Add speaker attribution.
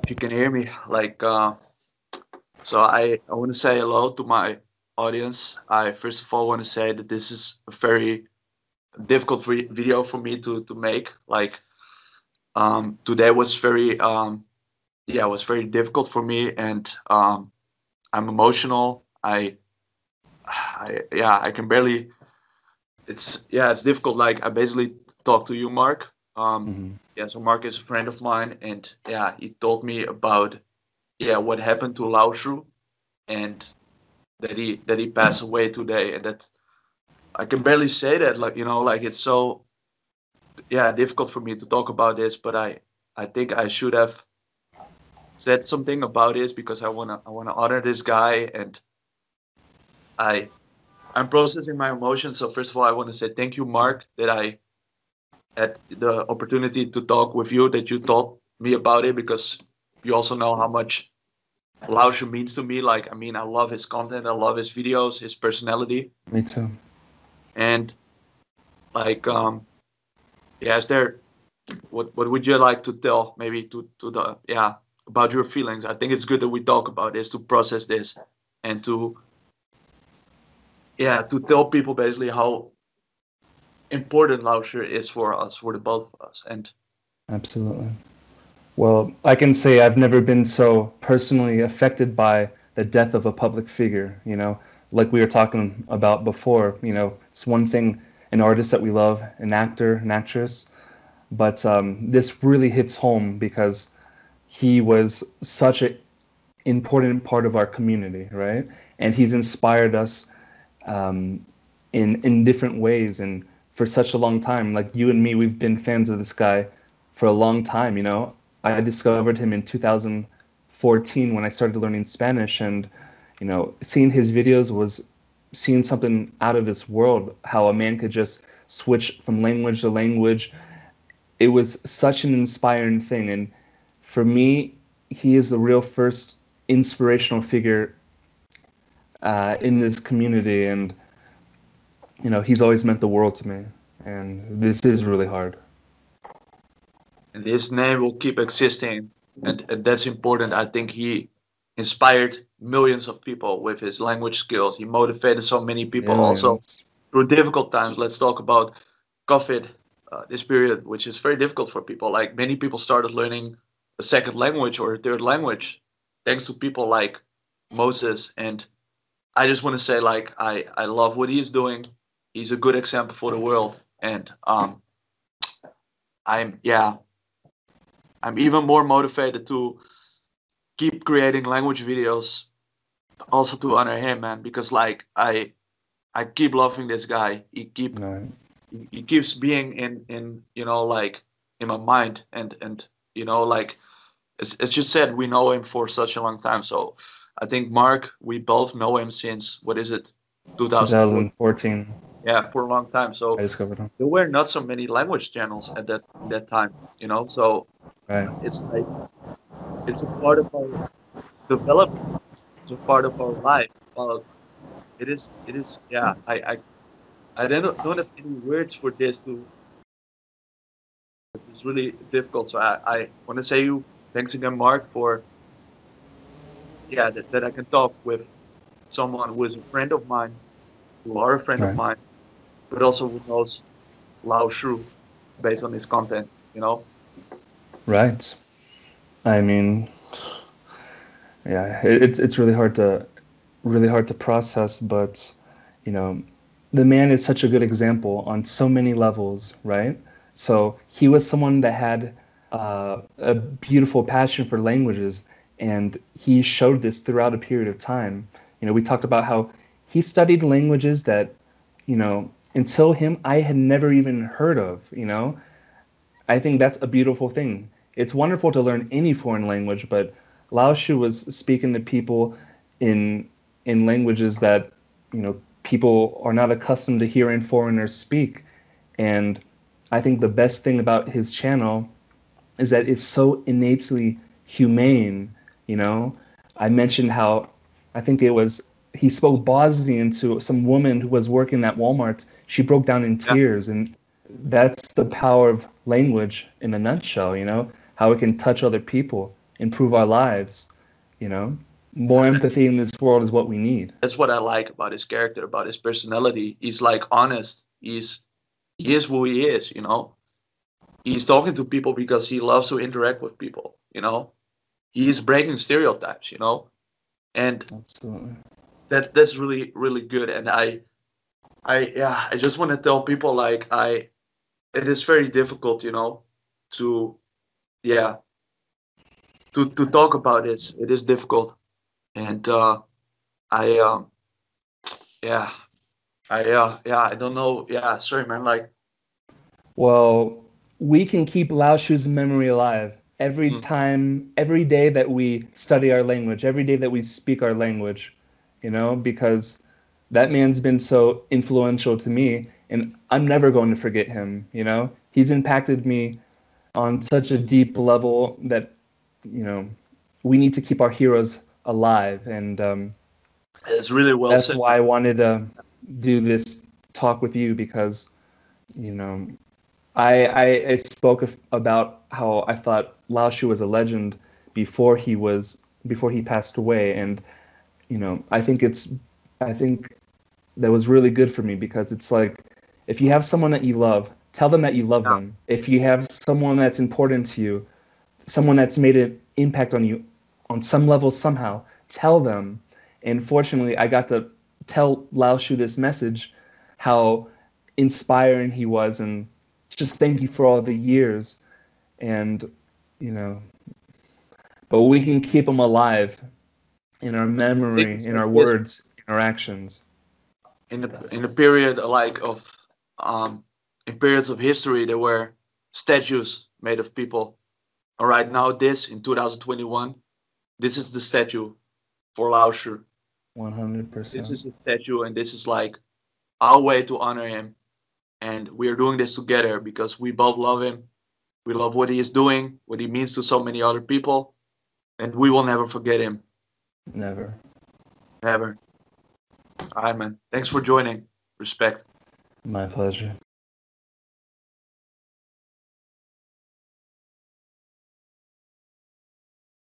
Speaker 1: if you can hear me. I want to say hello to my audience. I first of all want to say that this is a very difficult video for me to make. Today was very yeah, it was very difficult for me, and I'm emotional. I yeah, I can barely. It's difficult. Like, I basically talked to you, Mark.
Speaker 2: Hmm.
Speaker 1: Yeah, so Mark is a friend of mine, and yeah, he told me about what happened to Laoshu, and that he passed away today, and that I can barely say that. Like, like, it's so difficult for me to talk about this, but I think I should have said something about this because I wanna honor this guy, and I I'm processing my emotions. So first of all, I want to say thank you, Mark, that I had the opportunity to talk with you, that you told me about it, because you also know how much Laoshu means to me. Like, I mean, I love his content, I love his videos, his personality,
Speaker 2: Me too.
Speaker 1: and like, is there what would you like to tell, maybe, to the about your feelings? I think it's good that we talk about this, to process this, and to tell people basically how important Laoshu is for us, for the both of us, and
Speaker 2: Absolutely. Well, I can say I've never been so personally affected by the death of a public figure, like we were talking about before. It's one thing, an artist that we love, an actor, an actress, but this really hits home because he was such an important part of our community, right? And he's inspired us um, in different ways and for such a long time. Like you and me, we've been fans of this guy for a long time. I discovered him in 2014 when I started learning Spanish, and seeing his videos was seeing something out of this world. How a man could just switch from language to language. It was such an inspiring thing, and for me, he is the real first inspirational figure in this community, and he's always meant the world to me, and this is really hard.
Speaker 1: his name will keep existing, and that's important. I think he inspired millions of people with his language skills. He motivated so many people also
Speaker 2: Millions.
Speaker 1: through difficult times. Let's talk about COVID, this period, which is very difficult for people. Like, many people started learning a second language or a third language thanks to people like Moses. And I just want to say, like, I love what he's doing. He's a good example for the world, and I'm yeah I'm even more motivated to keep creating language videos, also to honor him, man. Because, like, I keep loving this guy.
Speaker 2: Right.
Speaker 1: He keeps being in like, in my mind, and like, it's just said, we know him for such a long time. So I think, Mark, we both know him since, what is it, 2004?
Speaker 2: 2014,
Speaker 1: Yeah, for a long time.
Speaker 2: I
Speaker 1: So
Speaker 2: discovered him.
Speaker 1: there were not so many language channels at that time. So
Speaker 2: Right.
Speaker 1: it's like, it's a part of our development. It's a part of our life. It is. Yeah. I don't have any words for this. It's really difficult. So I want to say you thanks again, Mark, for that I can talk with someone who is a friend of mine, who are a friend of
Speaker 2: Right.
Speaker 1: mine, but also who knows Lao Shu based on his content.
Speaker 2: Right. I mean, yeah, it's really hard to process, but you know, the man is such a good example on so many levels, right? So he was someone that had a beautiful passion for languages, and he showed this throughout a period of time. We talked about how he studied languages that, until him, I had never even heard of. I think that's a beautiful thing. It's wonderful to learn any foreign language, but Laoshu was speaking to people in languages that people are not accustomed to hearing foreigners speak. And I think the best thing about his channel is that it's so innately humane. You know, I mentioned how I think it was he spoke Bosnian to some woman who was working at Walmart. She broke down in
Speaker 1: Yeah.
Speaker 2: tears, and that's the power of language in a nutshell. How it can touch other people. improve our lives. You know, more empathy in this world is what we need.
Speaker 1: That's what I like about his character, about his personality. He's like honest. He is who he is. He's talking to people because he loves to interact with people. He's breaking stereotypes. And
Speaker 2: Absolutely.
Speaker 1: that's really really good. And I just want to tell people like it is very difficult, to yeah to talk about this. It is difficult, and I yeah I don't know. Yeah, sorry, man. Like,
Speaker 2: Well, we can keep Laoshu's memory alive every
Speaker 1: mm,
Speaker 2: time, every day that we study our language, every day that we speak our language, because that man's been so influential to me, and I'm never going to forget him. He's impacted me on such a deep level that, you know, we need to keep our heroes alive. And
Speaker 1: it's really well
Speaker 2: that's
Speaker 1: said.
Speaker 2: why I wanted to do this talk with you because, you know, I spoke about how I thought Lao Shu was a legend before he passed away, and I think that was really good for me because it's like if you have someone that you love, tell them that you love
Speaker 1: Yeah,
Speaker 2: them. If you have someone that's important to you, someone that's made an impact on you on some level somehow, tell them. And fortunately, I got to tell Lao Shu this message, how inspiring he was, and just thank you for all the years. And, you know, but we can keep him alive in our memory,
Speaker 1: things
Speaker 2: in
Speaker 1: like
Speaker 2: our
Speaker 1: this
Speaker 2: words, in our actions.
Speaker 1: in the period like of in periods of history there were statues made of people. All right, now this in 2021, this is the statue for Laoshu. This
Speaker 2: 100%.
Speaker 1: is a statue, and this is like our way to honor him. And we are doing this together because we both love him. We love what he is doing, what he means to so many other people, and we will never forget him.
Speaker 2: Never.
Speaker 1: Never. All right, man. Thanks for joining. Respect.
Speaker 2: My pleasure.